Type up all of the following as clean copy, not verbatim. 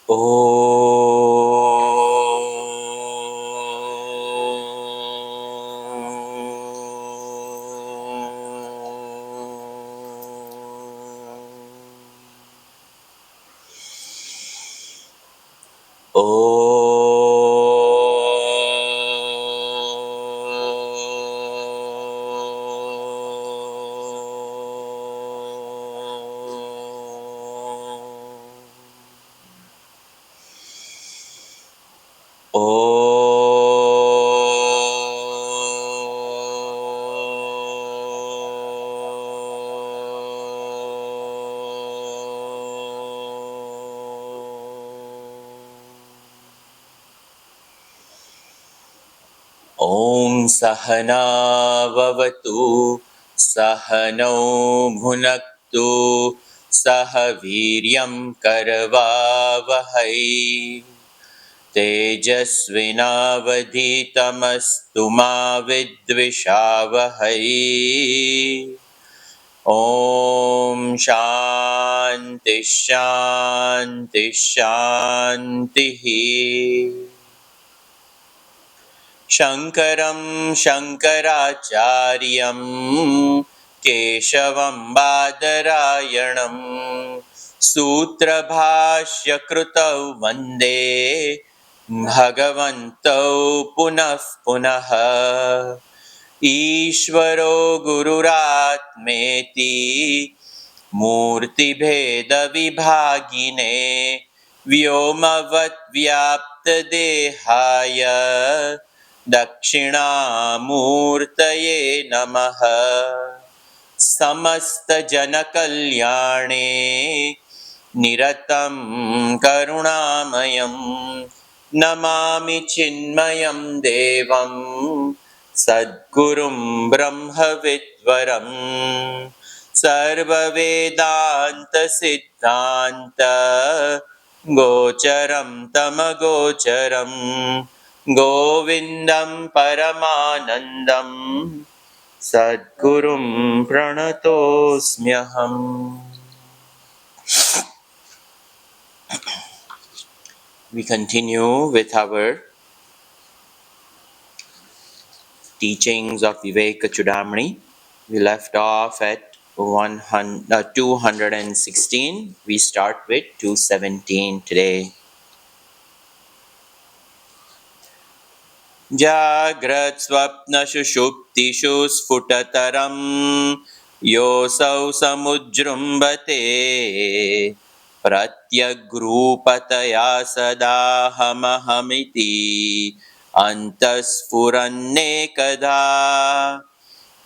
Om Sahana Vavatu Sahano Bhunaktu Sahaviryam Karavavahai Tejasvinavadhitamastu ma vidvishavahai. Om Shanti Shanti Shanti. Shankaram Shankaracharyam Keshavam Badarayanam Sutra Bhashya Krutau Vande Bhagavantau Punah Punah Ishvaro Gururatmeti Murti Bheda Vibhagine Vyomavat Vyapta Dehaya Dakshinamurtaye Namaha Samasta Janakalyane Niratam Karunamayam Namami Chinmayam Devam Sadgurum Brahma Vidvaram Sarva Vedanta Siddhanta Gocharam Tamagocharam Govindam Paramanandam Sadgurum Pranatosmyaham. We continue with our teachings of Vivekachudamani. We left off at 216. We start with 217 today. Jagrat swapna shushuptishu sfutataram yosau samujrumbate pratyagrupataya sadahamahamithi antasfurannekada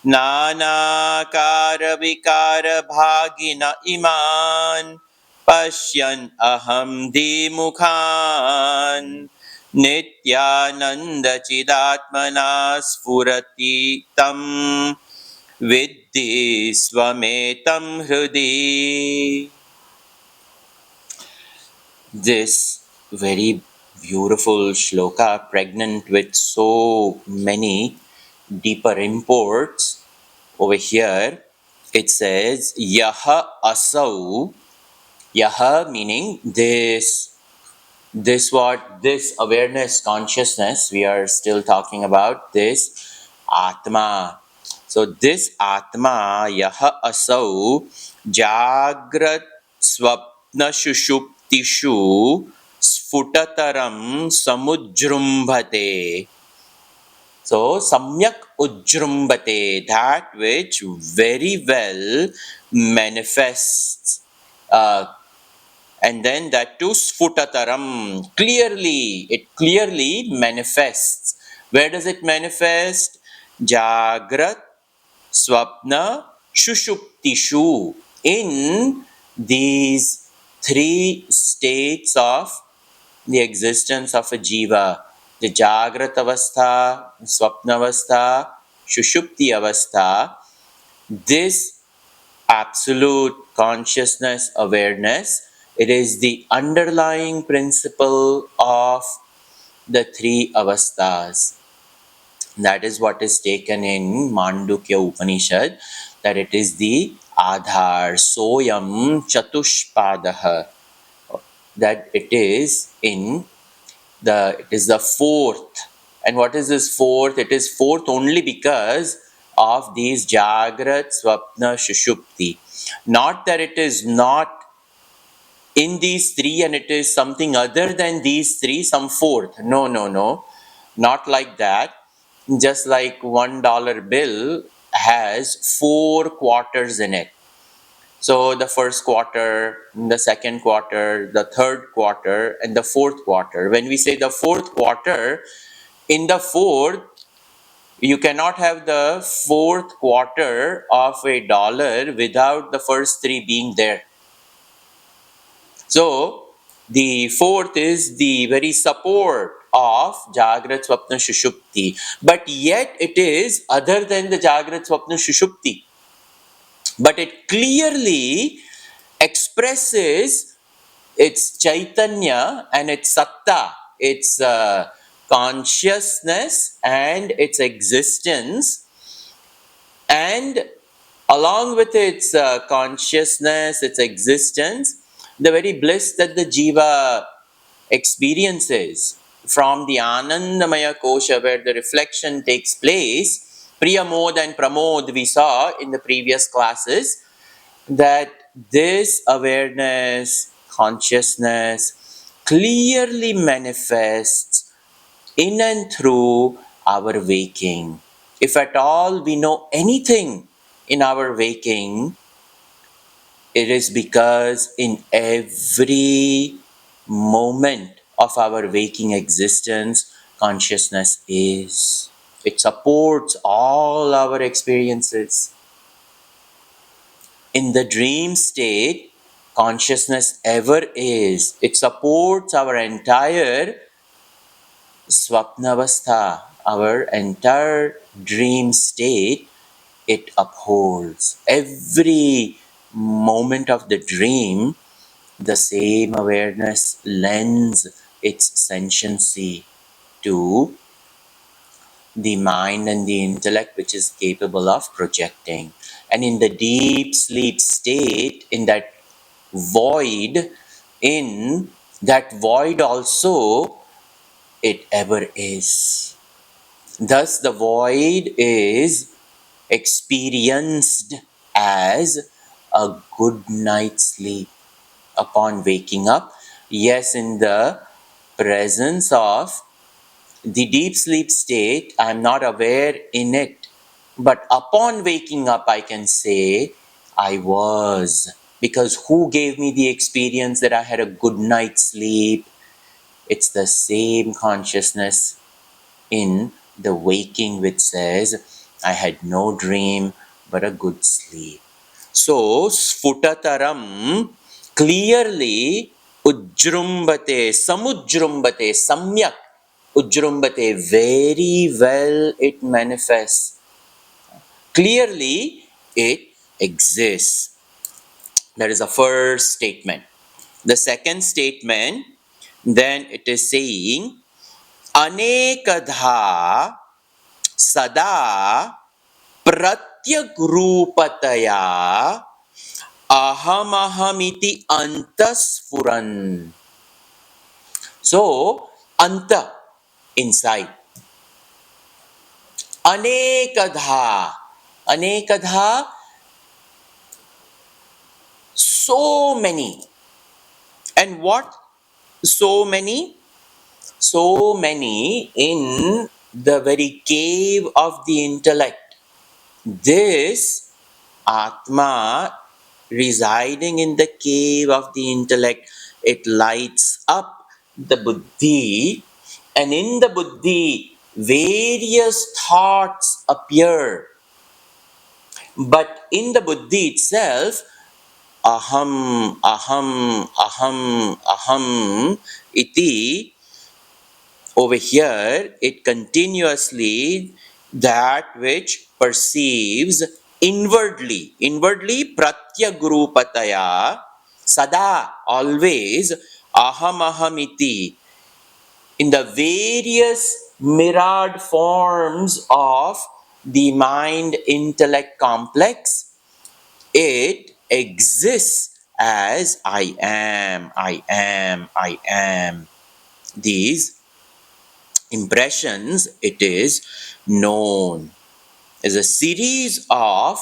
नानाकारविकारभागिन इमान् पश्यन् अहं धीमुखान् नित्यानन्दचिदात्मना स्फुरति तं विद्धि स्वमेतं हृदि. This very beautiful shloka, pregnant with so many deeper imports. Over here it says yaha asau, yaha meaning this awareness, consciousness, we are still talking about this Atma. So this Atma, yaha asau jagrat swapna shushuptishu sfutataram samujrumbhate. So, samyak ujrumbate, that which very well manifests, and then that too sfutataram, it clearly manifests. Where does it manifest? Jagrat, swapna, shushuptishu, in these three states of the existence of a jiva. The Jagrat Avastha, Swapna Avastha, Shushupti Avastha, this absolute consciousness awareness, it is the underlying principle of the three avasthas. That is what is taken in Mandukya Upanishad, that it is the Adhar, Soyam Chatushpadaha. that it is the fourth. And what is this fourth? It is fourth only because of these Jagrat, Swapna, Shushupti. Not that it is not in these three and it is something other than these three, some fourth. No, no, no. Not like that. Just like $1 bill has 4 quarters in it. So the first quarter, the second quarter, the third quarter, and the fourth quarter. When we say the fourth quarter, in the fourth, you cannot have the fourth quarter of $1 without the first three being there. So the fourth is the very support of Jagrat, Swapna, Shushupti. But yet it is other than the Jagrat, Swapna, Shushupti. But it clearly expresses its Chaitanya and its Satta, its consciousness and its existence, and along with its consciousness, its existence, the very bliss that the jiva experiences from the Anandamaya Kosha, where the reflection takes place. Priyamod and Pramod we saw in the previous classes, that this awareness, consciousness clearly manifests in and through our waking. If at all we know anything in our waking, it is because in every moment of our waking existence, consciousness is. It supports all our experiences. In the dream state, consciousness ever is. It supports our entire Swapnavastha, our entire dream state. It upholds. Every moment of the dream, the same awareness lends its sentiency to the mind and the intellect, which is capable of projecting. And in the deep sleep state, void, in that void also, it ever is. Thus, the void is experienced as a good night's sleep upon waking up. Yes, in the presence of the deep sleep state, I am not aware in it. But upon waking up, I can say, I was. Because who gave me the experience that I had a good night's sleep? It's the same consciousness in the waking which says, I had no dream but a good sleep. So, sfutataram, clearly, ujrumbate, samujrumbate, samyak, ujrumbate, very well it manifests. Clearly, it exists. That is the first statement. The second statement, then it is saying, anekadha sada pratyagrupataya ahamaham antasfuran. So, anta, inside. Anekadha. Anekadha, so many. And what so many? So many in the very cave of the intellect. This Atma residing in the cave of the intellect, it lights up the buddhi, and in the buddhi, various thoughts appear. But in the buddhi itself, aham, aham, aham, aham, iti, over here, it continuously that which perceives inwardly, pratyagrupataya, sada, always, aham ahamiti, in the various myriad forms of the mind intellect complex, it exists as I am, I am, I am. These impressions, it is known as a series of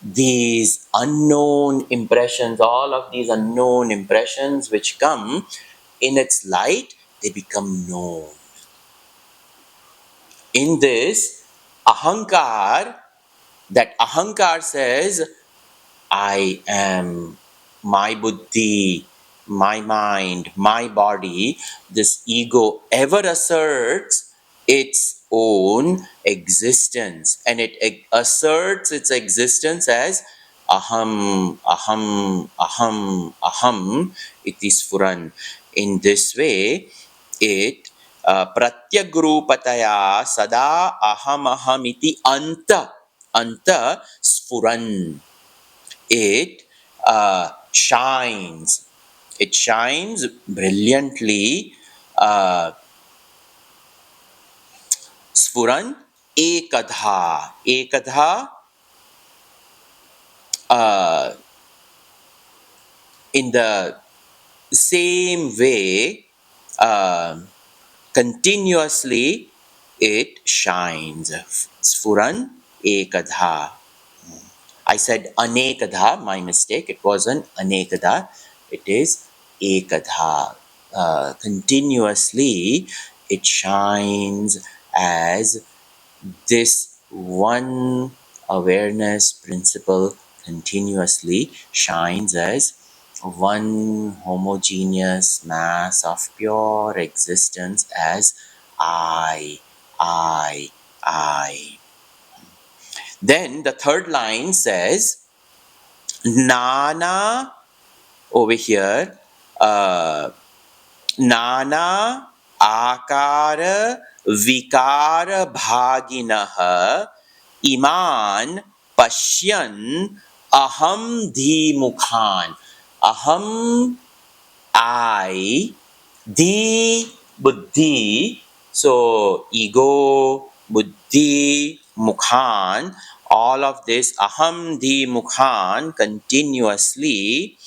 these unknown impressions, all of these unknown impressions which come in its light, they become known. In this ahankar, that ahankar says, I am, my buddhi, my mind, my body. This ego ever asserts its own existence, and it asserts its existence as aham, aham, aham, aham, iti sfuran. In this way, it pratyagrupataya sada aham aham iti anta sfuran. It shines. It shines brilliantly. Sfuran ekadha. Ekadha, in the same way, continuously it shines. Sfuran ekadha. I said anekadha, my mistake. It wasn't anekadha. It is ekadha. Continuously, it shines as this one awareness principle continuously shines as one homogeneous mass of pure existence as I, I, I. Then the third line says, Nana, over here, Nana Akara Vikara Bhaginaha Iman Pashyan Aham Dhimukhan. Aham, I, the buddhi, so ego, buddhi, mukhan, all of this aham di mukhan continuously,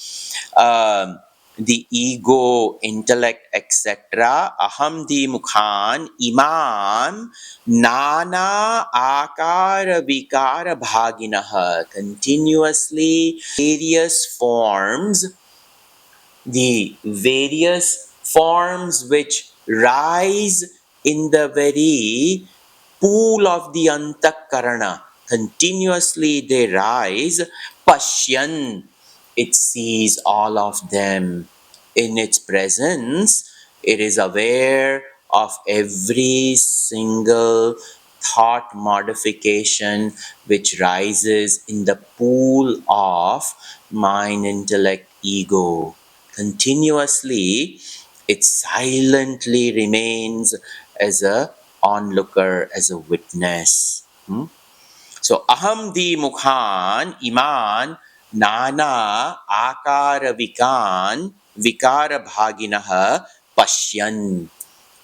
the ego, intellect, etc. Aham di mukhan imam nana akara vikara bhaginaha, continuously various forms, the various forms which rise in the very pool of the antakarana. Continuously they rise. Pashyan, it sees all of them. In its presence, it is aware of every single thought modification which rises in the pool of mind, intellect, ego. Continuously, it silently remains as a onlooker, as a witness. So, aham di mukhan iman nana akara vikara bhaginaha pashyan.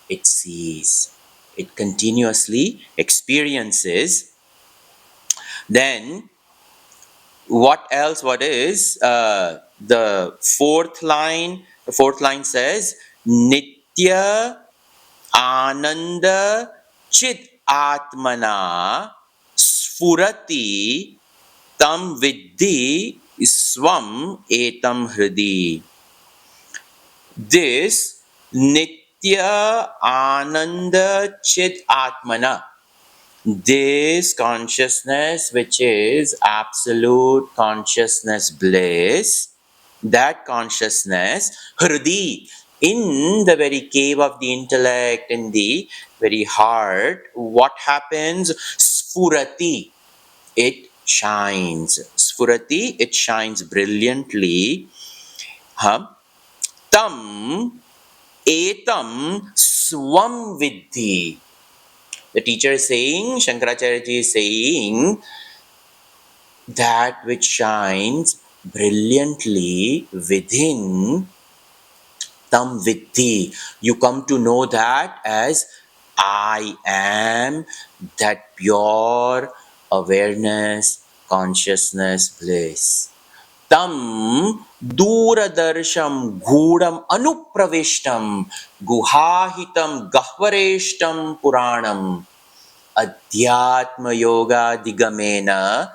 It sees. It continuously experiences. Then, what else? What is the fourth line? The fourth line says, Nitya Ananda Chit Atmana Sfurati Tam Vidhi Swam Etam Hridi. This Nitya Ananda Chit Atmana, this consciousness which is absolute consciousness bliss, that consciousness, hridi, in the very cave of the intellect, in the very heart, what happens? Sfurati, it shines. Sfurati, it shines brilliantly. Tam etam swam vidhi. The teacher is saying, Shankaracharya ji is saying, that which shines brilliantly within tam vidhi. You come to know that as I am that pure awareness, consciousness, bliss. Tam Duradarsham Gudam Anupravishtam Guhahitam Gahvareshtam Puranam Adhyatma Yoga Digamena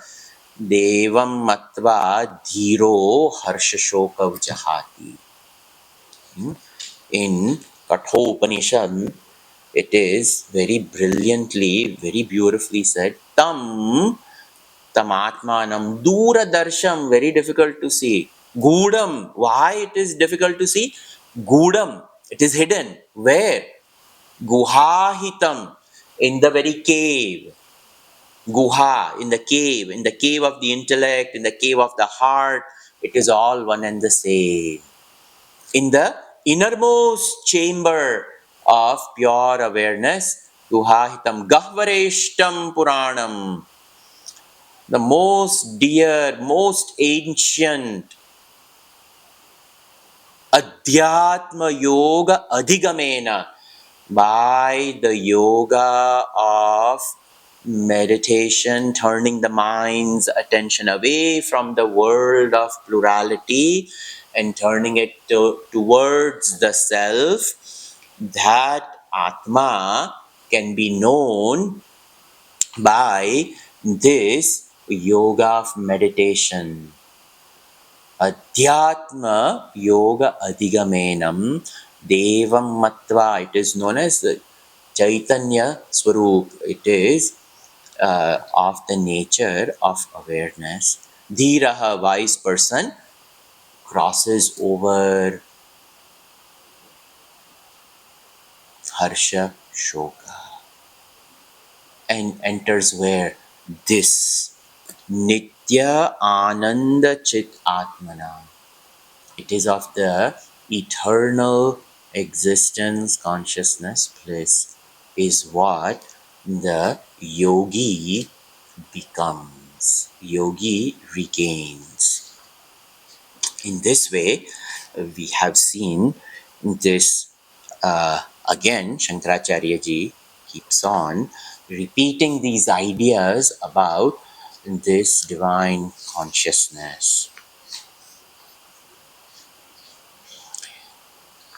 Devam Matva Dhiro Harshashokav Jahati. In Kathopanishad, it is very brilliantly, very beautifully said, Tam Atmanam Duradarsham, very difficult to see. Gudam, why it is difficult to see? Gudam, it is hidden. Where? Guhahitam, in the very cave. Guha, in the cave of the intellect, in the cave of the heart, it is all one and the same. In the innermost chamber of pure awareness, Guhahitam Gahvareshtam Puranam, the most dear, most ancient Adhyatma Yoga Adhigamena, by the yoga of meditation, turning the mind's attention away from the world of plurality and turning it towards the self, that Atma can be known by this yoga of meditation. Adhyatma Yoga Adhigamenam Devam Matva. It is known as the Chaitanya Swarup. It is of the nature of awareness. Dhiraha, wise person, crosses over Harsha Shoka and enters where? This Nitya Ananda Chit Atmana. It is of the eternal existence, consciousness, bliss, is what the yogi becomes, yogi regains. In this way, we have seen this again. Shankaracharya ji keeps on repeating these ideas about this divine consciousness.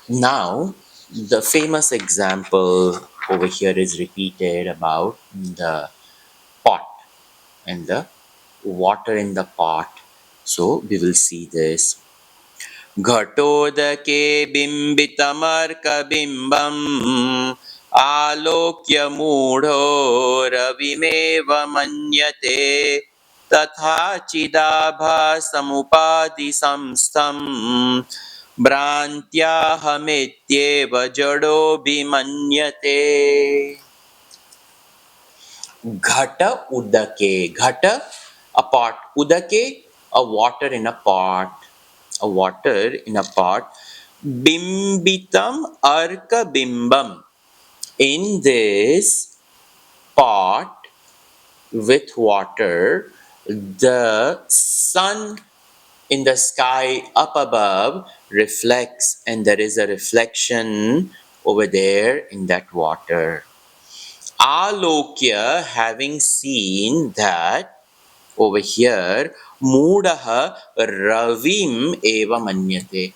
Now, the famous example over here is repeated about the pot and the water in the pot. So, we will see this. Ghatodake bimbitamarka bimbam alokya mudho ravimeva manyate tatha chidabha samupadi samstam Brantyahametyeva jado bhimanyate. Ghata udake. Ghata, a pot. Udake, a water in a pot. A water in a pot. Bimbitam arka bimbam. In this pot with water, the sun in the sky up above reflects, and there is a reflection over there in that water. Alokya, having seen that over here, Mudaha Ravim Eva Manyate.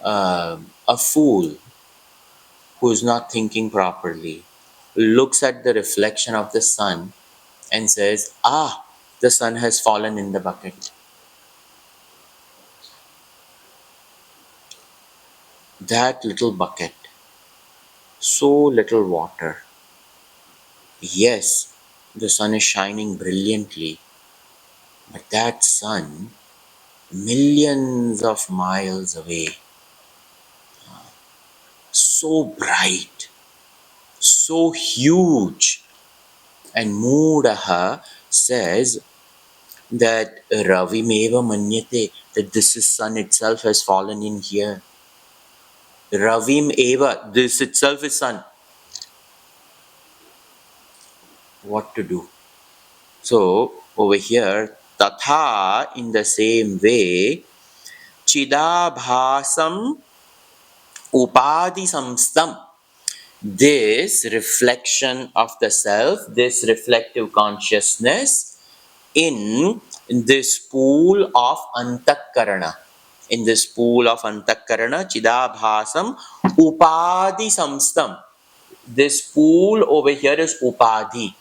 A fool who is not thinking properly looks at the reflection of the sun and says, "Ah, the sun has fallen in the bucket." That little bucket, so little water. Yes, the sun is shining brilliantly, but that sun, millions of miles away, so bright, so huge. And Mudaha says that Ravimeva Manyate, that this is sun itself has fallen in here. Ravim Eva, this itself is sun. What to do? So over here, Tatha, in the same way, Chidabhasam Upadi Samstam. This reflection of the self, this reflective consciousness, in this pool of antakarana. In this pool of antakarana, chidabhasam upadi samstam. This pool over here is upadhi.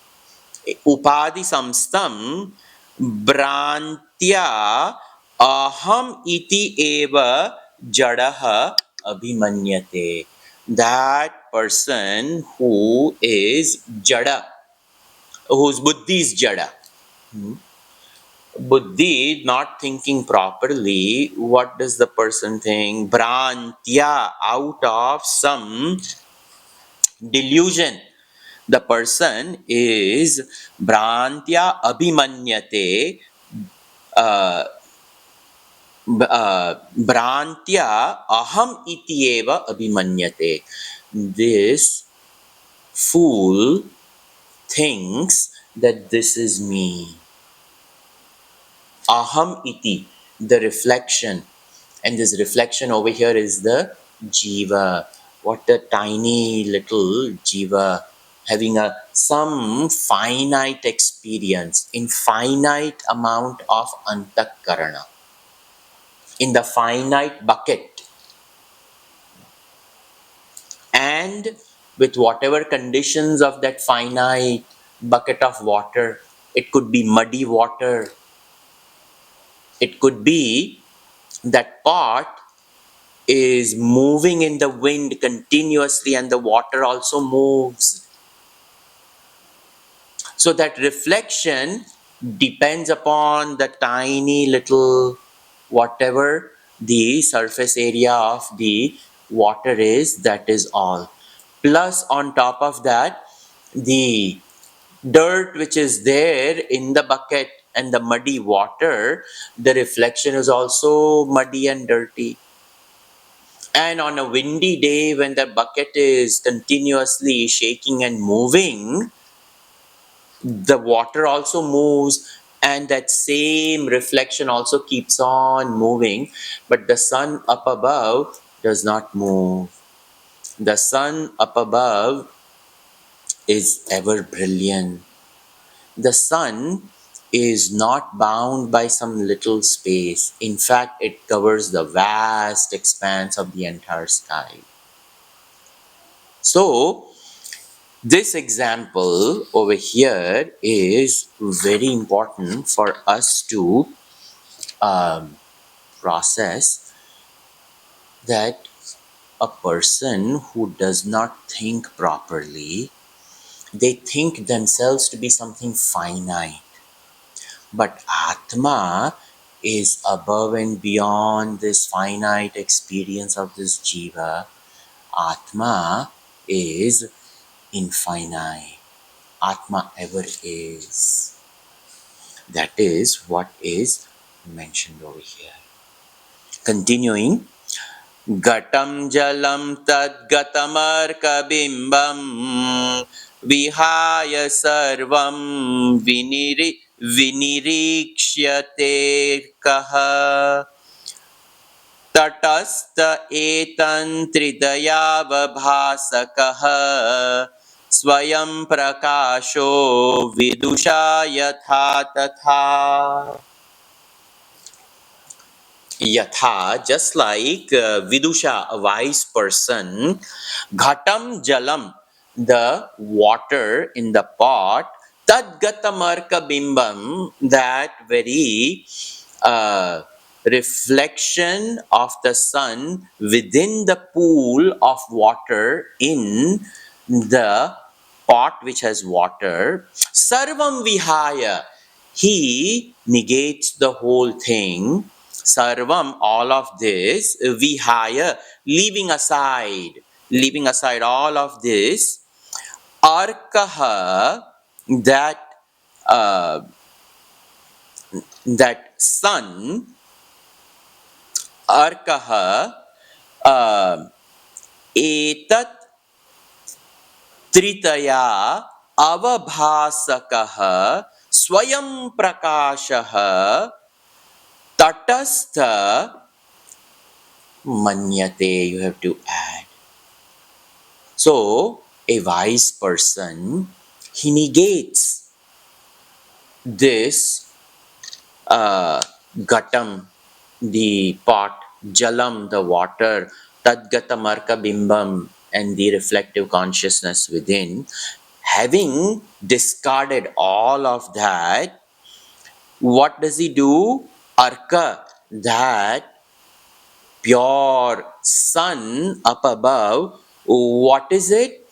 Upadhi samstam brantya aham iti eva jadaha abhimanyate. That person who is jada, whose buddhi is jada. Buddhi not thinking properly, what does the person think? Brantya, out of some delusion. The person is Brantya Abhimanyate, uh, Brantya Aham Itieva Abhimanyate. This fool thinks that this is me. Aham iti, the reflection. And this reflection over here is the jiva. What a tiny little jiva, having some finite experience in finite amount of antakarana, in the finite bucket, and with whatever conditions of that finite bucket of water. It could be muddy water, it could be that pot is moving in the wind continuously and the water also moves. So that reflection depends upon the tiny little whatever the surface area of the water is, that is all. Plus on top of that, the dirt which is there in the bucket and the muddy water, the reflection is also muddy and dirty. And on a windy day, when the bucket is continuously shaking and moving, the water also moves, and that same reflection also keeps on moving. But the sun up above does not move. The sun up above is ever brilliant. The sun is not bound by some little space. In fact, it covers the vast expanse of the entire sky. So, this example over here is very important for us to process, that a person who does not think properly, they think themselves to be something finite. But Atma is above and beyond this finite experience of this jiva. Atma is infinite. Atma ever is. That is what is mentioned over here. Continuing, Gatam jalam tad gatamarkabimbam vihaya sarvam viniriksyate kaha tatasta etantridayavabhasakaha swayam prakasho vidusha yatha tatha. Yatha, just like Vidusha, a wise person, Ghatam Jalam, the water in the pot, Tadgatamarka Bimbam, that very reflection of the sun within the pool of water in the pot which has water, Sarvam Vihaya, he negates the whole thing. Sarvam, all of this, vihaya, leaving aside all of this, arkaha, that uh, that sun, arkaha, etat tritaya avabhasakaha swayam prakashaha tatastha manyate, you have to add. So, a wise person, he negates this Gatam, the pot, Jalam, the water, Tadgata Marka Bimbam, and the reflective consciousness within. Having discarded all of that, what does he do? Arka, that pure sun up above, what is it?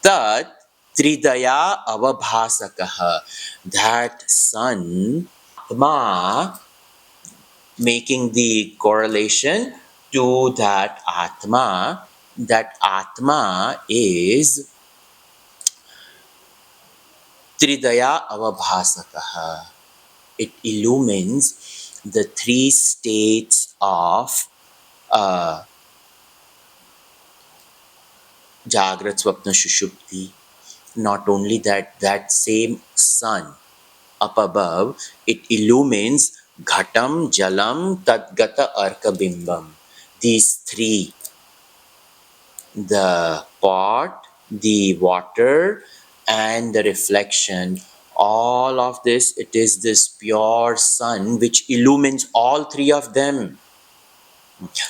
Tat Tridaya Avabhasakaha, that sun, Atma, making the correlation to that Atma is Tridaya Avabhasakaha. It illumines the three states of uh, Jagrat, Swapna, Shushupti. Not only that, that same sun up above, it illumines Ghatam, Jalam, Tadgata, Arka, Bimbam. These three, the pot, the water, and the reflection, all of this, it is this pure sun which illumines all three of them.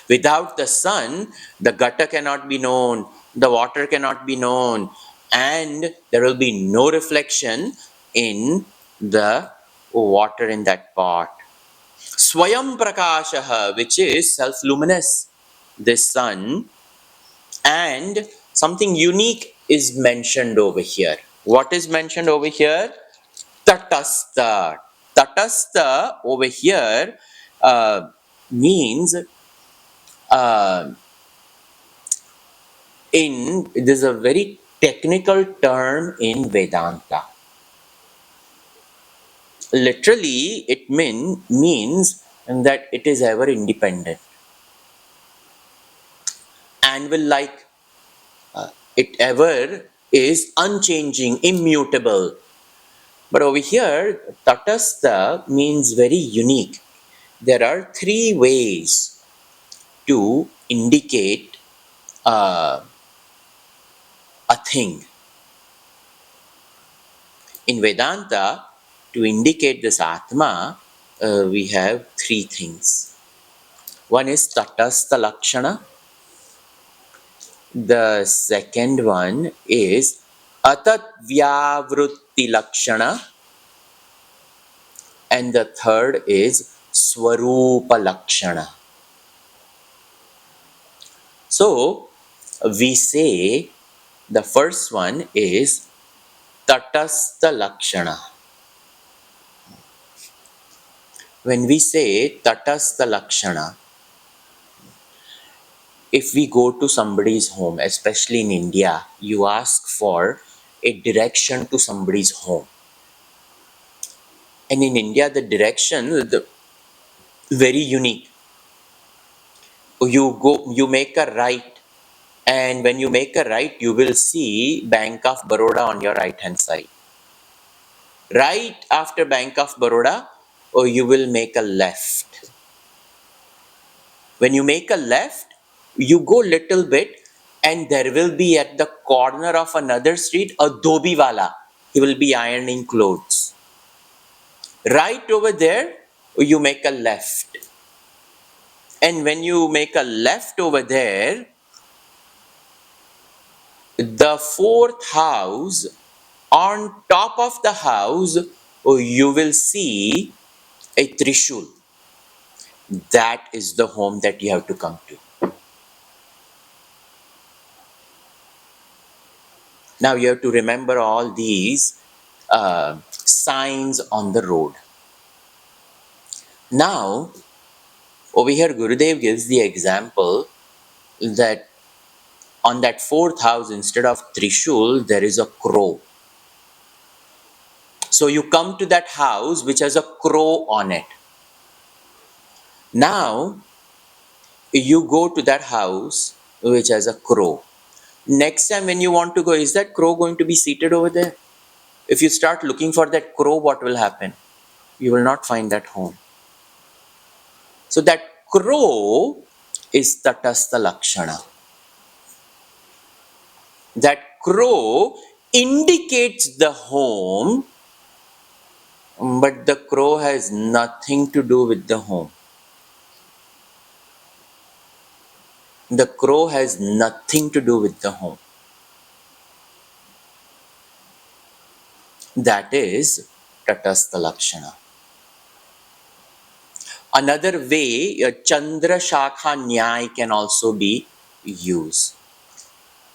Without the sun, the gutter cannot be known, the water cannot be known, and there will be no reflection in the water in that pot. Swayam Prakashaha, which is self-luminous, this sun, and something unique is mentioned over here. What is mentioned over here? Tatastha. Tatastha over here means uh, this is a very technical term in Vedanta. Literally, it means that it is ever independent and will it ever is unchanging, immutable. But over here, Tatastha means very unique. There are three ways to indicate a thing. In Vedanta, to indicate this Atma, we have three things. One is Tatastha Lakshana. The second one is Atat Vyavrutti Lakshana. And the third is Swarupa Lakshana. So, we say the first one is Tatastha Lakshana. When we say Tatastha Lakshana, if we go to somebody's home, especially in India, you ask for a direction to somebody's home. And in India, the direction is very unique. You make a right, and when you make a right, you will see Bank of Baroda on your right hand side. Right after Bank of Baroda, or you will make a left. When you make a left, you go little bit, and there will be at the corner of another street a dhobi wala. He will be ironing clothes. Right over there, you make a left. And when you make a left over there, the fourth house, on top of the house, you will see a trishul. That is the home that you have to come to. Now you have to remember all these signs on the road. Now, over here Gurudev gives the example that on that fourth house, instead of trishul, there is a crow. So you come to that house which has a crow on it. Now, you go to that house which has a crow. Next time when you want to go, is that crow going to be seated over there? If you start looking for that crow, what will happen? You will not find that home. So that crow is Tatastha Lakshana. That crow indicates the home But the crow has nothing to do with the home. The crow has nothing to do with the home. That is Tatastha Lakshana. Another way, Chandra Shakha Nyay can also be used.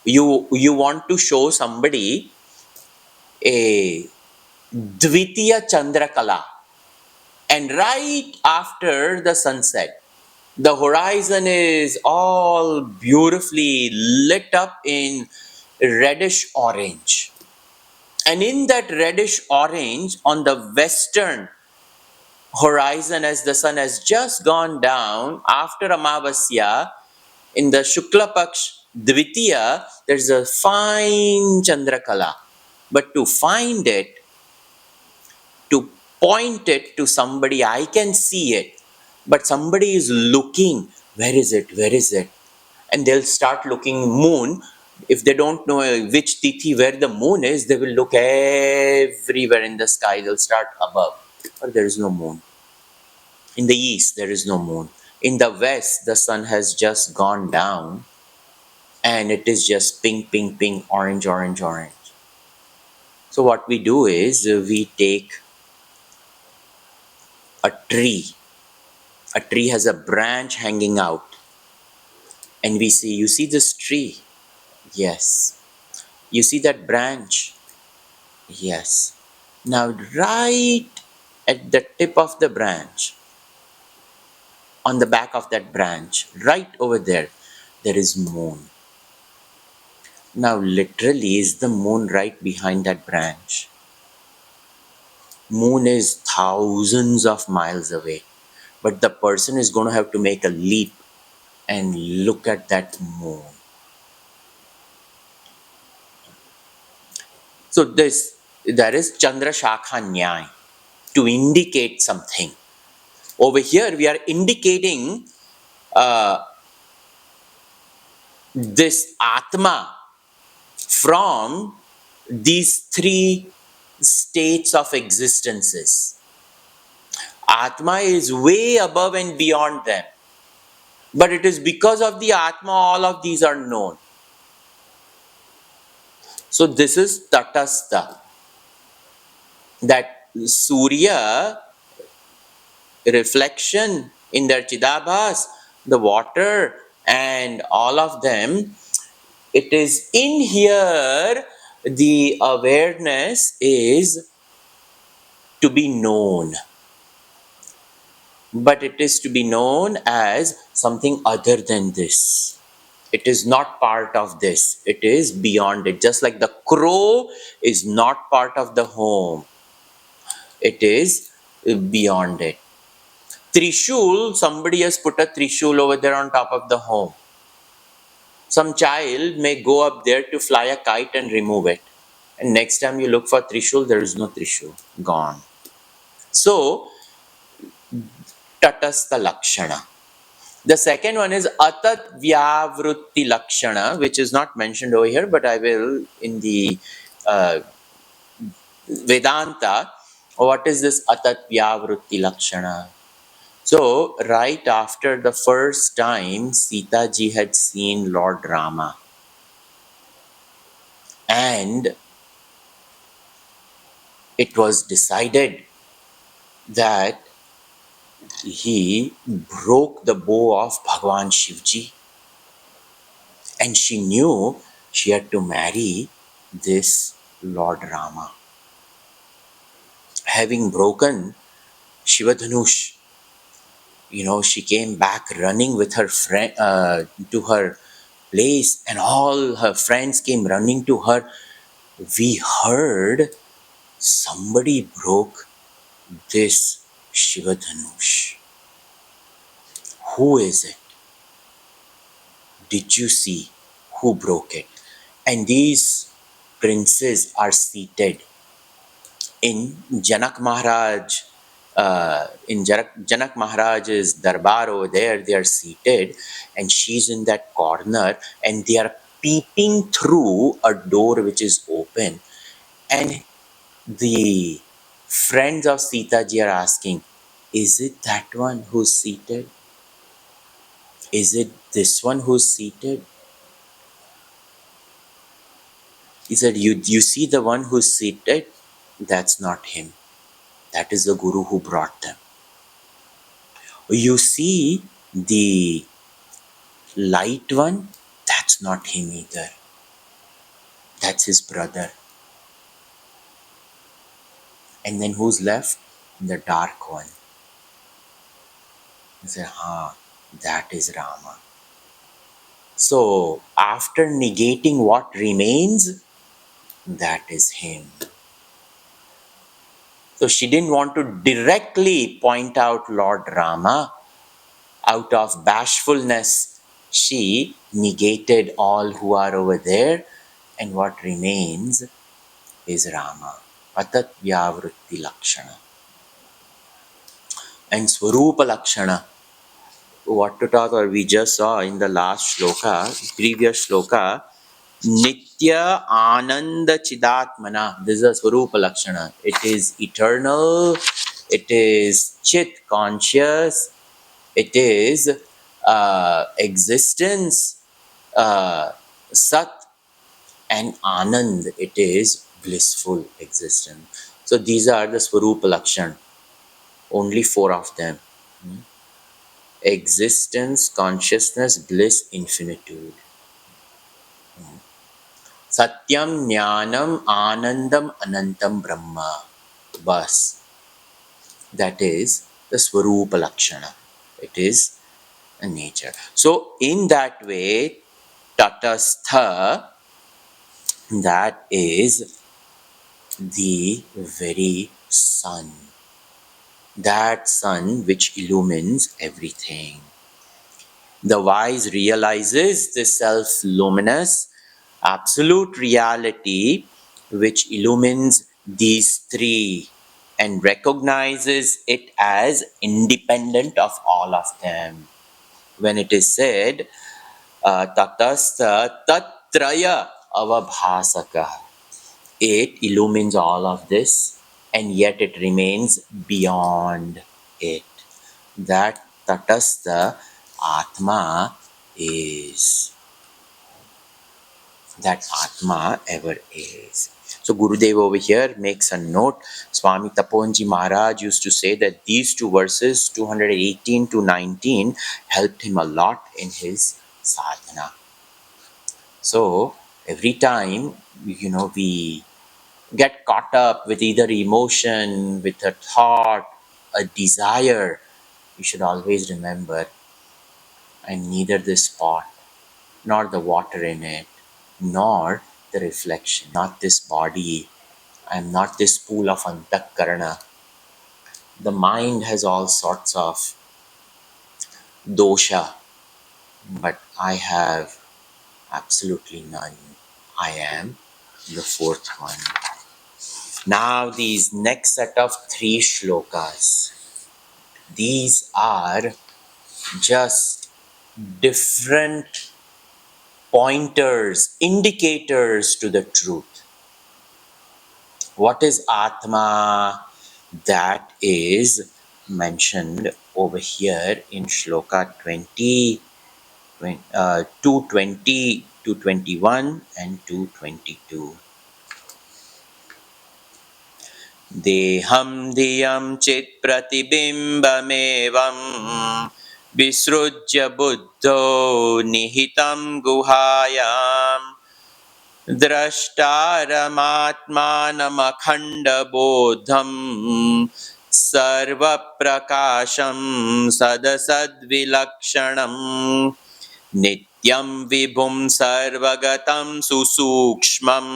You want to show somebody a Dvitiya Chandra Kala, and right after the sunset, the horizon is all beautifully lit up in reddish orange. And in that reddish orange, on the western horizon, as the sun has just gone down after Amavasya, in the Shukla Paksh Dvitiya, there's a fine Chandrakala. But to find it, to point it to somebody, I can see it, but somebody is looking, where is it? Where is it? And they'll start looking moon. If they don't know which tithi where the moon is, they will look everywhere in the sky. They'll start above, but there is no moon. In the east, there is no moon. In the west, the sun has just gone down and it is just pink, pink, pink, orange, orange, orange. So what we do is we take a tree. A tree has a branch hanging out, and we say, you see this tree? Yes. You see that branch? Yes. Now, right at the tip of the branch, on the back of that branch, right over there, there is moon. Now, literally, is the moon right behind that branch? Moon is thousands of miles away, but the person is going to have to make a leap and look at that moon. So there is Chandra Shakha Nyay to indicate something. Over here, we are indicating this Atma from these three states of existences. Atma is way above and beyond them. But it is because of the Atma all of these are known. So this is Tatastha. That Surya reflection in their Chidabhas, the water and all of them, it is in here the awareness is to be known. But it is to be known as something other than this. It is not part of this. It is beyond it. Just like the crow is not part of the home. It is beyond it. Trishul, somebody has put a Trishul over there on top of the home. Some child may go up there to fly a kite and remove it. And next time you look for Trishul, there is no Trishul. Gone. So, Tatastha Lakshana. The second one is Atat Vyavrutti Lakshana, which is not mentioned over here, but I will in the Vedanta. What is this Atat Vyavrutti Lakshana? So, right after the first time Sita ji had seen Lord Rama, and it was decided that he broke the bow of Bhagwan Shivji, and she knew she had to marry this Lord Rama. Having broken Shivadhanush, she came back running with her friend to her place, and all her friends came running to her. We heard somebody broke this Shivadhanush. Who is it? Did you see who broke it? And these princes are seated in Janak Maharaj. In Janak Maharaj's darbar over there, they are seated, and she's in that corner, and they are peeping through a door which is open, and the Friends of Sita ji are asking, is it that one who's seated? Is it this one who's seated? He said, you see the one who's seated? That's not him. That is the Guru who brought them. You see the light one? That's not him either. That's his brother. And then who's left? The dark one. He said, that is Rama. So after negating what remains, that is him. So she didn't want to directly point out Lord Rama. Out of bashfulness, she negated all who are over there, and what remains is Rama. Patat vyavrutti lakshana. And Swarupa lakshana, what to talk, or we just saw in the last shloka, previous shloka, Nitya Ananda Chidatmana. This is a Swarupa Lakshana. It is eternal, it is Chit conscious, it is existence, Sat, and Anand. It is blissful existence. So these are the Swarupa Lakshana. Only 4 of them. Existence, consciousness, bliss, infinitude. Satyam, Jnanam, Anandam, Anantam, Brahma. Bas. That is the Swarupa Lakshana. It is a nature. So in that way, Tatastha, that is the very sun. That sun which illumines everything. The wise realizes the self-luminous, absolute reality which illumines these 3 and recognizes it as independent of all of them. When it is said, Tatastha Tatraya Avabhasaka, it illumines all of this and yet it remains beyond it. That Tatastha Atma is. That Atma ever is. So Gurudev over here makes a note. Swami Taponji Maharaj used to say that these 2 verses, 218 to 19, helped him a lot in his sadhana. So every time, we get caught up with either emotion, with a thought, a desire, we should always remember, I'm neither this pot, nor the water in it, nor the reflection, not this body. I'm not this pool of antakarana. The mind has all sorts of dosha, but I have absolutely none. I am the 4th one. Now these next set of 3 shlokas, these are just different pointers, indicators to the truth. What is Atma? That is mentioned over here in shloka 220 to 21 and 222. Deham diyam chit pratibimbamevam visrujya buddho nihitam guhayam द्रष्टारमात्मानमखण्डबोधं सर्वप्रकाशं सदसद्विलक्षणं नित्यं विभुं सर्वगतं सुसूक्ष्मम्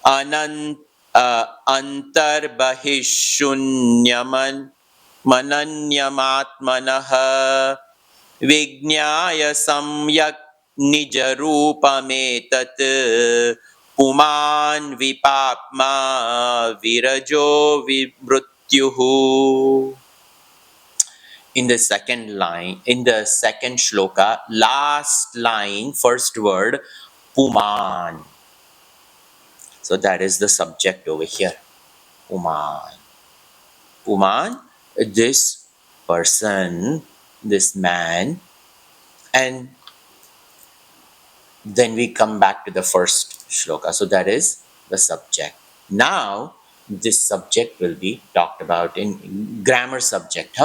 अन्तर्बहिःशून्यमनन्यमात्मनः विज्ञाय सम्यक् निजरूपमेतत् पुमान् विपाप्मा विरजो विमृत्युः. In the second line, in the second shloka, last line, first word, Puman. So that is the subject over here. Puman. Puman, this person, this man, and then we come back to the first shloka. So that is the subject. Now, this subject will be talked about in grammar subject,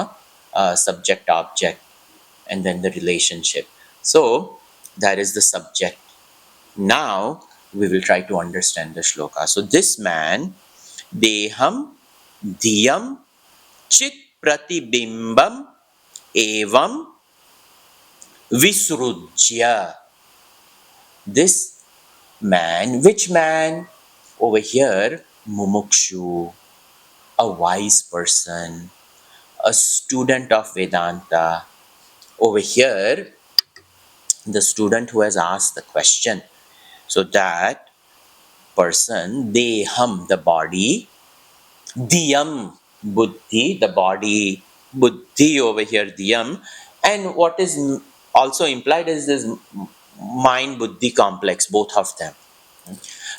subject object, and then the relationship. So that is the subject. Now we will try to understand the shloka. So this man, deham diyam chit pratibimbam evam visrujya. This man, which man? Over here, mumukshu, a wise person, a student of Vedanta. Over here, the student who has asked the question. So that person, deham, the body, diyam, buddhi, the body, buddhi over here, diyam. And what is also implied is this mind buddhi complex, both of them.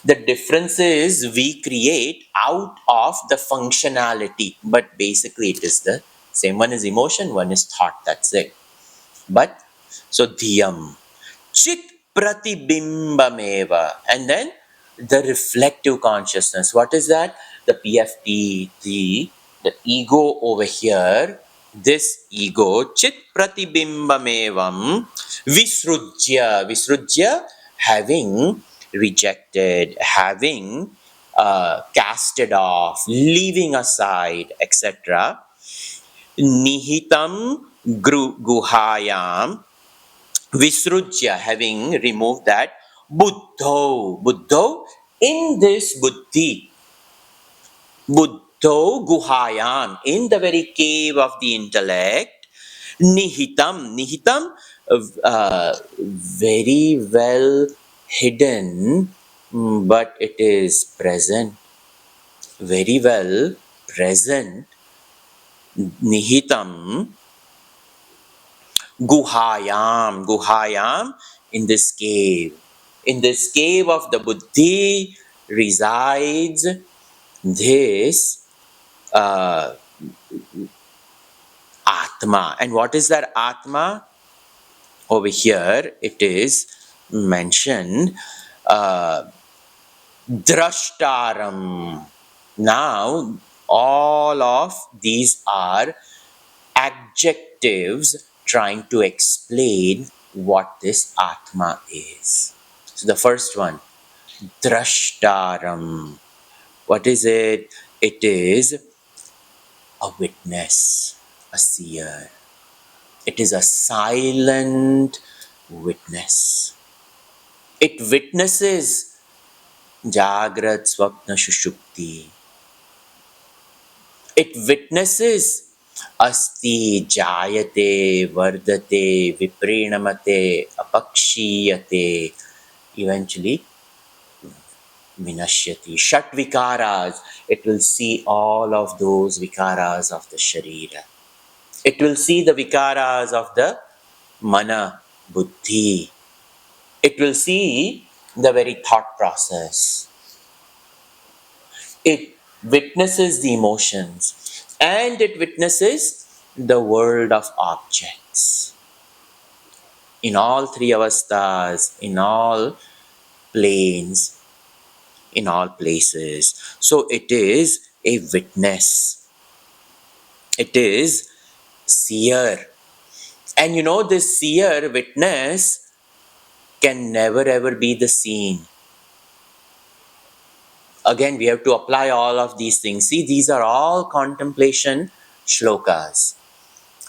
The difference is we create out of the functionality, but basically it is the same. One is emotion, one is thought, that's it. But so dhyam, chit pratibimbameva, and then the reflective consciousness. What is that? The PFT, the ego over here. This ego, chit pratibimbamevam, visrujya, having rejected, having casted off, leaving aside, etc. Nihitam guhayam, visrujya, having removed that, buddho, in this buddhi, buddho guhayam, in the very cave of the intellect, nihitam, very well hidden, but it is present, very well present, nihitam guhayam, in this cave. In this cave of the buddhi resides this Atma. And what is that Atma? Over here it is mentioned drashtaram. Now all of these are adjectives trying to explain what this Atma is. So the first one, drashtaram. What is it? It is a witness, a seer. It is a silent witness. It witnesses Jagrat, Swapna, Shushupti. It witnesses Asti, Jayate, Vardate, Viprinamate, Apakshiyate, eventually Vinashyati. Shat Vikaras. It will see all of those Vikaras of the Sharira. It will see the Vikaras of the Mana, Buddhi. It will see the very thought process. It witnesses the emotions and it witnesses the world of objects. In all three avasthas, in all planes, in all places. So it is a witness. It is seer. And you know, this seer witness can never ever be the seen. Again, we have to apply all of these things. See, these are all contemplation shlokas.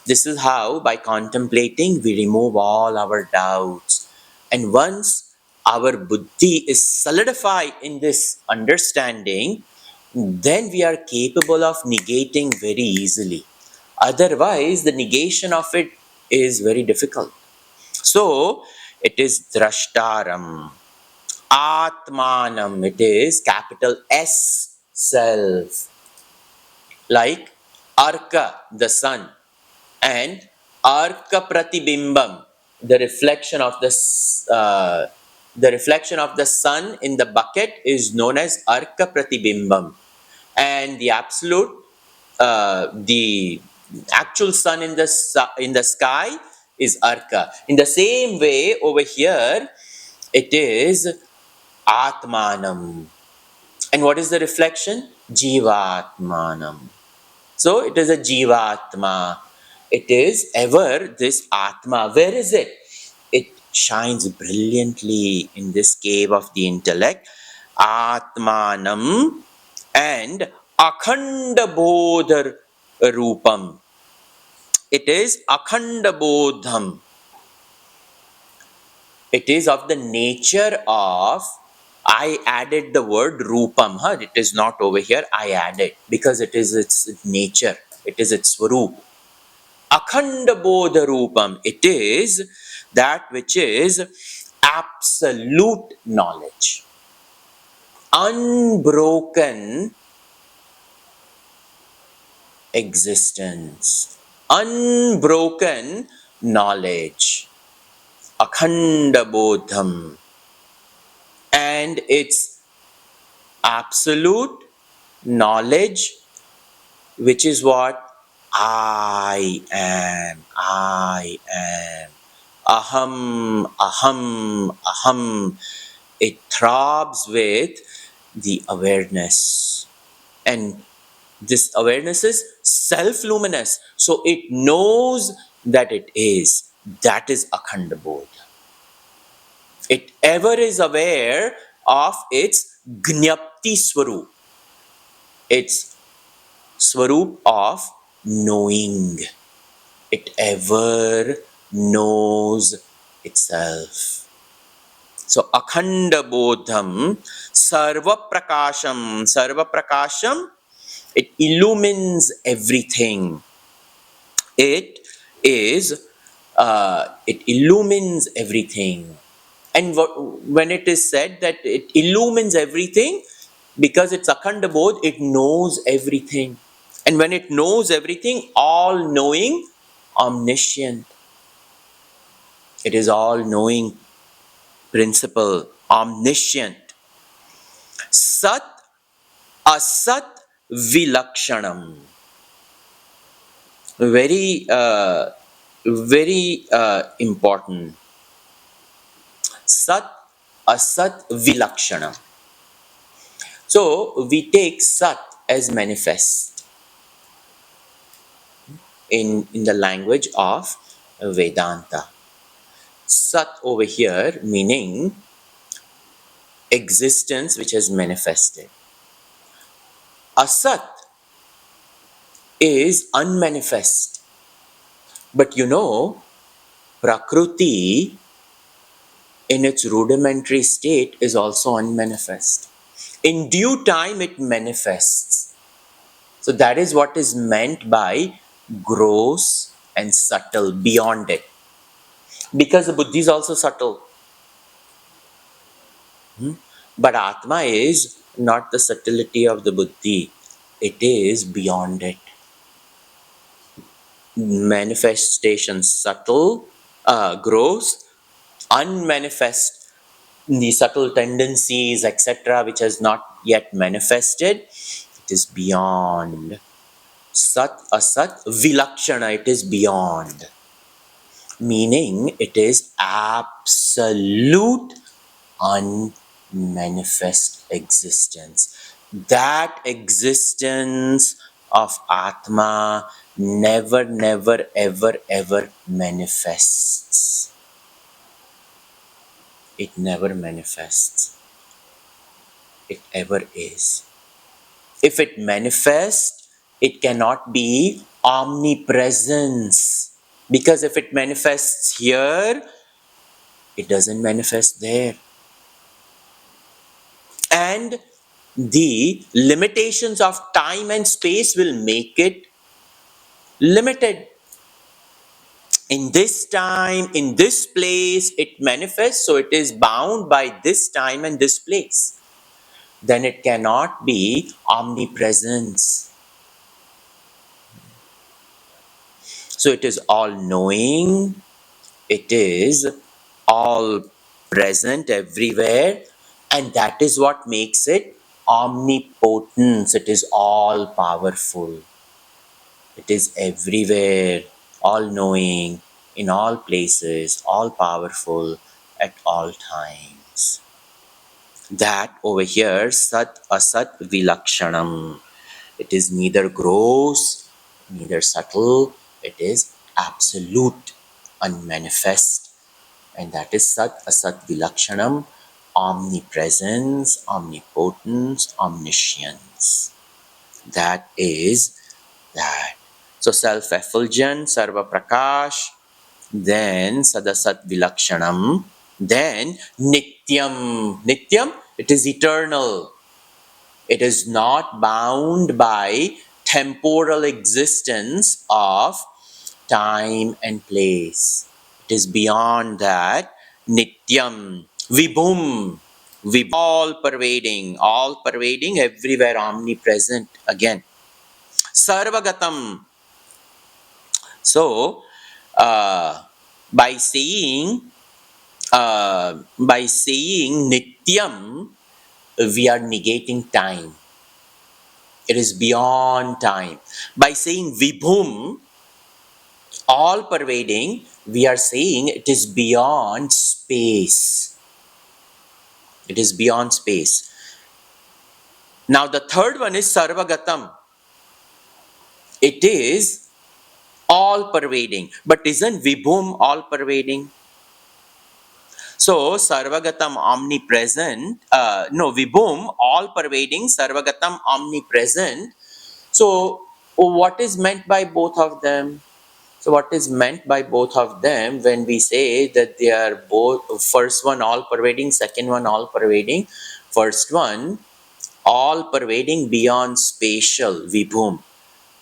This is how, by contemplating, we remove all our doubts. And once our buddhi is solidified in this understanding, then we are capable of negating very easily. Otherwise, the negation of it is very difficult. So, it is drashtaram. Atmanam, it is capital S, self. Like Arka, the sun, and Arka Pratibimbam, the reflection of the reflection of the sun in the bucket is known as Arka Pratibimbam. and the absolute, the actual sun in the sky is Arka. In the same way, over here, it is Atmanam. And what is the reflection? Jivatmanam. So it is a Jivatma. It is ever this Atma. Where is it? It shines brilliantly in this cave of the intellect. Atmanam and Akhanda Bodhar Rupam. It is Akhanda Bodham. It is of the nature of, I added the word Rupam. Huh? It is not over here. I added because it is its nature. It is its Swarup. Akhanda Bodha Rupam. It is that which is absolute knowledge. Unbroken existence. Unbroken knowledge. Akhanda Bodham. And its absolute knowledge, which is what? I am. I am. Aham, aham, aham. It throbs with the awareness. And this awareness is self-luminous. So it knows that it is. That is Akhanda Bodh. It ever is aware of its Gnapti Swarup. Its Swarup of knowing. It ever knows itself. So Akhanda Bodham, Sarva Prakasham. Sarva Prakasham, it illumines everything. It is, it illumines everything. And when it is said that it illumines everything, because it's Akhanda Bodh, it knows everything. And when it knows everything, all-knowing, omniscient. It is all-knowing principle, omniscient. Sat asat vilakshanam. Very, very important. Sat asat vilakshanam. So we take Sat as manifest in the language of Vedanta. Sat over here meaning existence which has manifested. Asat is unmanifest. But you know, Prakriti in its rudimentary state is also unmanifest. In due time it manifests. So that is what is meant by gross and subtle, beyond it. Because the buddhi is also subtle. But Atma is not the subtlety of the buddhi. It is beyond it. Manifestation subtle, gross, unmanifest, the subtle tendencies, etc., which has not yet manifested, it is beyond. Sat asat vilakshana, it is beyond. Meaning it is absolute unmanifest existence. That existence of Atma never, never, ever, ever manifests. It never manifests. It ever is. If it manifests, it cannot be omnipresence. Because if it manifests here, it doesn't manifest there. And the limitations of time and space will make it limited. In this time, in this place, it manifests, so it is bound by this time and this place. Then it cannot be omnipresence. So it is all-knowing, it is all present everywhere, and that is what makes it omnipotence, it is all powerful. It is everywhere, all knowing, in all places, all powerful at all times. That over here, Sat Asat Vilakshanam. It is neither gross, neither subtle, it is absolute, unmanifest. And that is Sat Asat Vilakshanam, omnipresence, omnipotence, omniscience. That is that. So self-effulgent, Sarva Prakash, then Sadasat Vilakshanam, then Nityam. Nityam, it is eternal. It is not bound by temporal existence of time and place. It is beyond that. Nityam, Vibhum, all pervading, everywhere, omnipresent again. Sarvagatam. So, by saying Nityam, we are negating time. It is beyond time. By saying Vibhum, all pervading, we are saying it is beyond space. It is beyond space. Now the third one is Sarvagatam. It is all pervading. But isn't Vibhum all pervading? So Sarvagatam omnipresent, Vibhum all pervading, Sarvagatam omnipresent. So what is meant by both of them? So what is meant by both of them when we say that they are both, first one all pervading, second one all pervading? First one all pervading beyond spatial, Vibhum.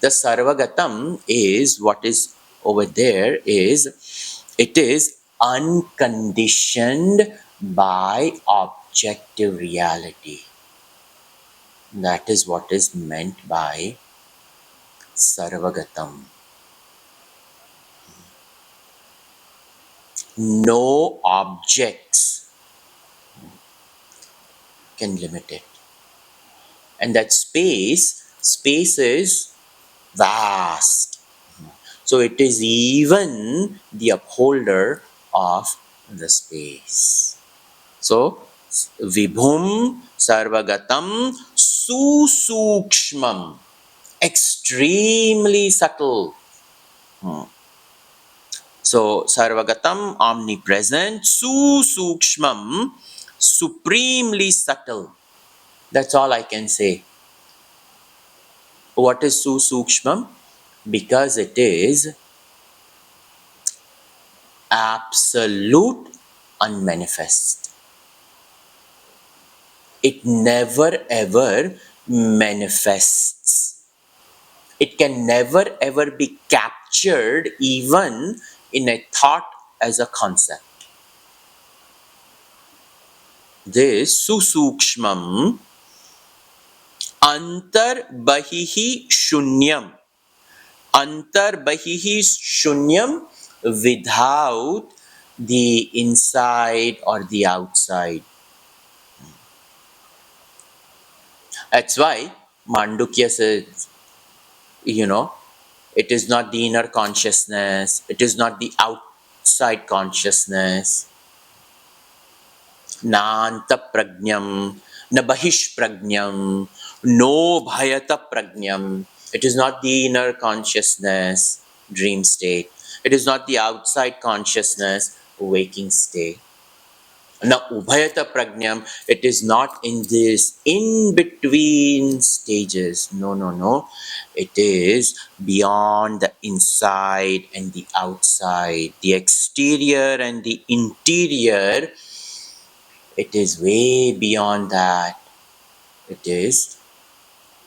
The Sarvagatam is what is over there is, it is unconditioned by objective reality. That is what is meant by Sarvagatam. No objects can limit it. And that space is vast. So it is even the upholder of the space. So Vibhum Sarvagatam Susukshmam, extremely subtle. So Sarvagatam, omnipresent, Susukshmam, supremely subtle. That's all I can say. What is Susukshmam? Because it is absolute unmanifest. It never ever manifests. It can never ever be captured even in a thought as a concept. This Susukshmam Antar Bahihi Shunyam. Antar Bahihi Shunyam, without the inside or the outside. That's why Mandukya says, it is not the inner consciousness, it is not the outside consciousness. Nanta prajnam, na bahish prajnam, no bhayata prajnam. It is not the inner consciousness, dream state. It is not the outside consciousness, waking state. Na ubhayata prajnam, it is not in this in-between stages. No. It is beyond the inside and the outside, the exterior and the interior. It is way beyond that. It is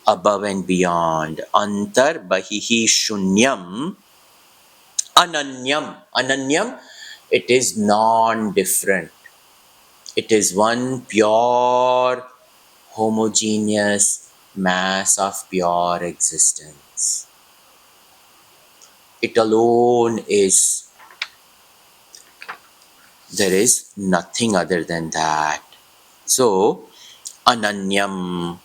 above and beyond. Antar bahihi shunyam ananyam. Ananyam, it is non-different. It is one pure, homogeneous mass of pure existence. It alone is. There is nothing other than that. So, ananyam.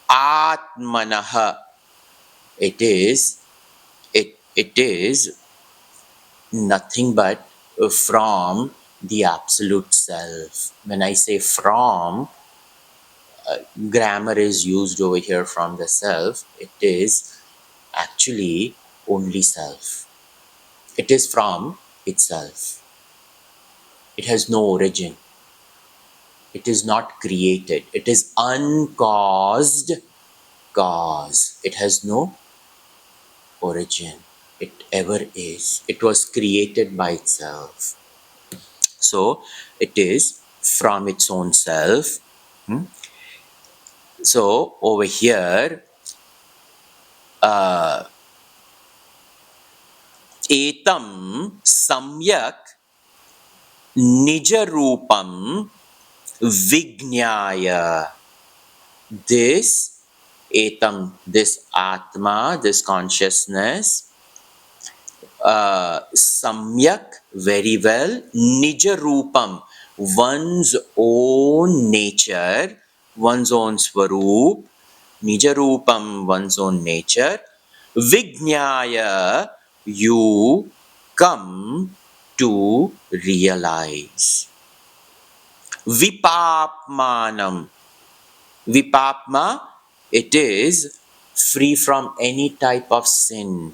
Atmanaha. It is nothing but from the absolute self. When I say from, grammar is used over here from the self. It is actually only self. It is from itself. It has no origin. It is not created. It is uncaused cause. It has no origin. It ever is. It was created by itself. So it is from its own self. So over here, etam samyak nijarupam Vijnaya. This etam, this Atma, this consciousness, samyak, very well, Nija Rupam, one's own nature, one's own Swaroop, Nija Rupam, one's own nature, Vijnaya, you come to realize. Vipapmanam. Vipapma, it is free from any type of sin.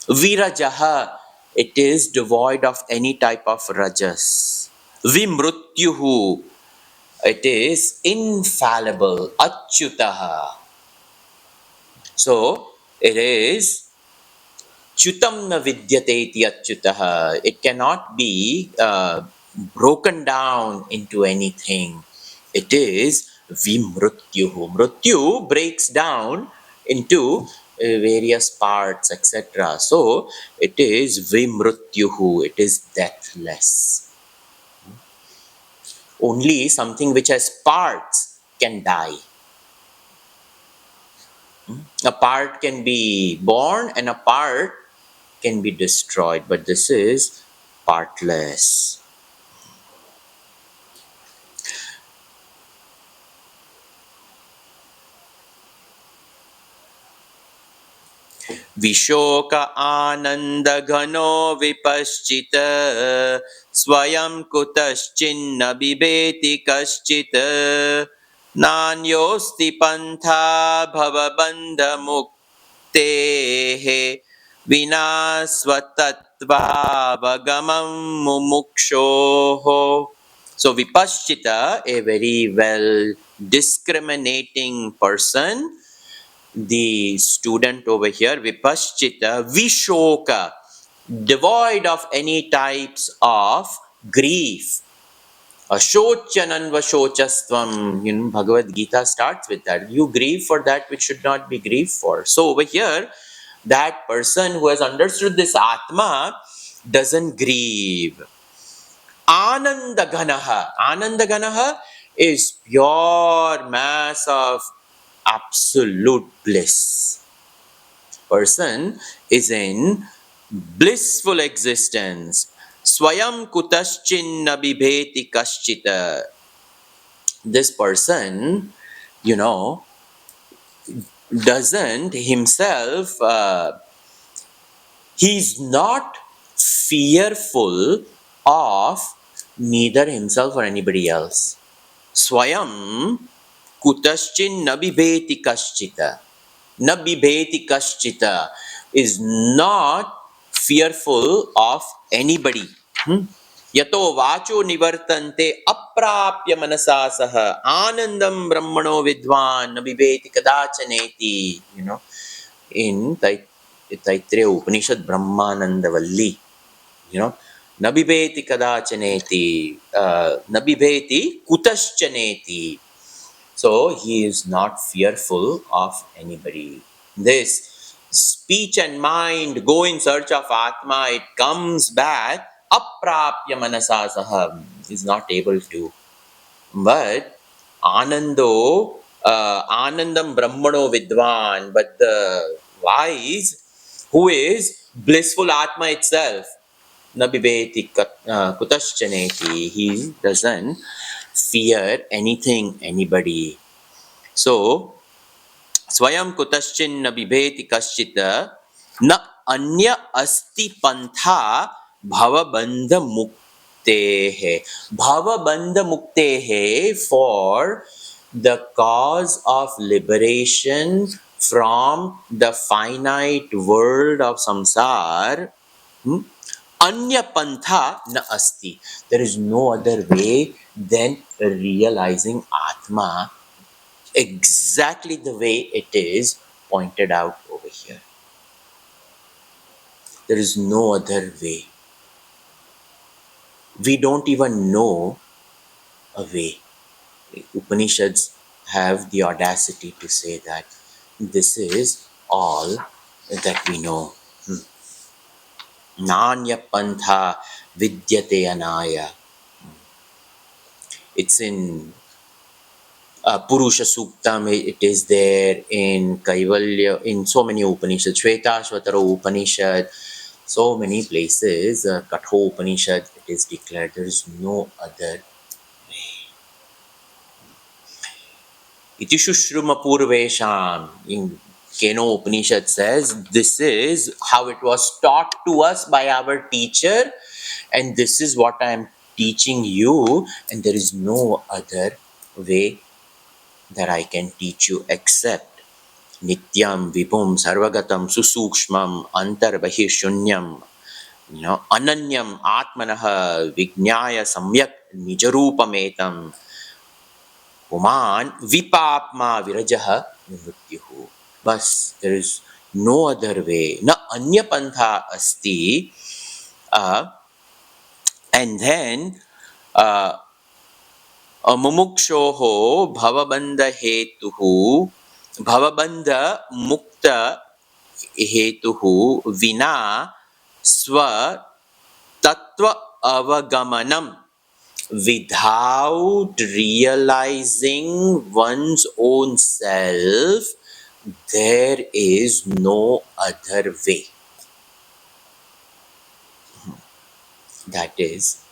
Virajaha, it is devoid of any type of rajas. Vimrutyuhu, it is infallible. Achyutaha. So, it is Chutam na vidyate iti achyutaha. It cannot be broken down into anything. It is vimrutyuhu. Mrutyu breaks down into various parts, etc. So it is vimrutyuhu. It is deathless. Only something which has parts can die. A part can be born and a part can be destroyed, but this is partless. विशोक आनंद घनो विपश्चित स्वयं कुतश्चिन्न बिभेति कश्चित् नान्योस्ति पंथा भवबन्ध मुक्तेः विना स्वतत्वावगमं मुमुक्षोः. So Vipaschita, a very well discriminating person, the student over here, Vipaschita, Vishoka, devoid of any types of grief. Ashochananva shochastvam. Bhagavad Gita starts with that. You grieve for that which should not be grieved for. So over here, that person who has understood this Atma doesn't grieve. Anandaganaha. Anandaganaha is pure mass of absolute bliss. Person is in blissful existence. Swayam kutaschinna bibheti kaschita. This person, doesn't himself, he's not fearful of neither himself or anybody else. Swayam kutaschin nabibheti kaschita. Nabibheti kaschita is not fearful of anybody. Yato vacho nivartante aprapya manasa saha anandam brahmano vidwan nabibheti kadachaneti. In Taittiriya Upanishad Brahmanandavalli, nabibheti kadachaneti, nabibheti kutaschaneti. So he is not fearful of anybody. This speech and mind go in search of Atma, it comes back, aprapya manasa saha, is not able to. But anando, anandam brahmano vidwan, but the wise, who is blissful Atma itself, nabibheti kutaschaneti, he doesn't fear anything, anybody. So स्वयं कुतश्चिन्न बिभेति कश्चित् न अन्य अस्ति पंथा भवबंध मुक्तेः भवबंध मुक्तेः for the cause of liberation from the finite world of samsar. Anya pantha na asti. There is no other way than realizing Atma exactly the way it is pointed out over here. There is no other way. We don't even know a way. Upanishads have the audacity to say that this is all that we know. Nanya pantha vidyate anaya. It's in Purusha Suktam, it is there in Kaivalya, in so many Upanishads, Shvetashvatara Upanishad, so many places, Katho Upanishad, it is declared there is no other way. Iti Shushruma Purvesham, in Keno Upanishad says, this is how it was taught to us by our teacher, and this is what I am teaching you, and there is no other way that I can teach you except Nityam, Vipum, Sarvagatam, Susukshmam, Antarbahi Shunyam, Ananyam, Atmanaha, Vignaya, Samyak, Nijarupametam, Puman, Vipapma, Virajaha, Nimutyuhu. Bas, there is no other way. Na Anya Pantha Asti. And then, Mumukshoho, Bhavabandha Hetuhu, Bhavabandha Mukta Hetuhu Vina Swa Tattva Avagamanam. Without realizing one's own self, there is no other way. That is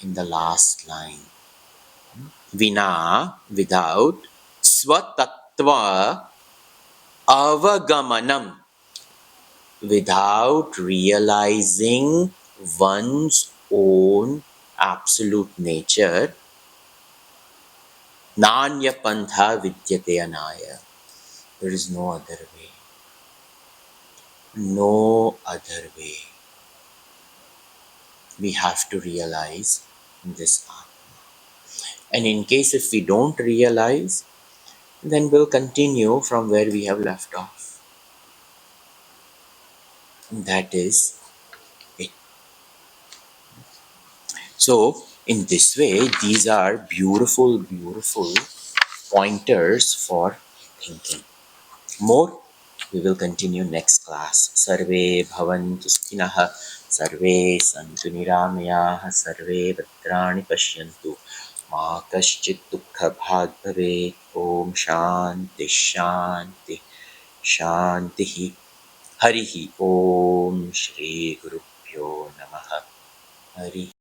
in the last line. Vina, without, Swatattva Avagamanam, without realizing one's own absolute nature, Nanya Pantha Vidyate Anaya. There is no other way. No other way. We have to realize this Atma. And in case if we don't realize, then we'll continue from where we have left off. That is it. So, in this way, these are beautiful, beautiful pointers for thinking. More, we will continue next class. Sarve bhavantu sukhinah, sarve santu niramayaः, sarve bhadrani pashyantu, ma kaschit dukkha bhag bhavet. Om shanti shanti shanti. Harihi Om Shri Gurubhyo Namaha. Hari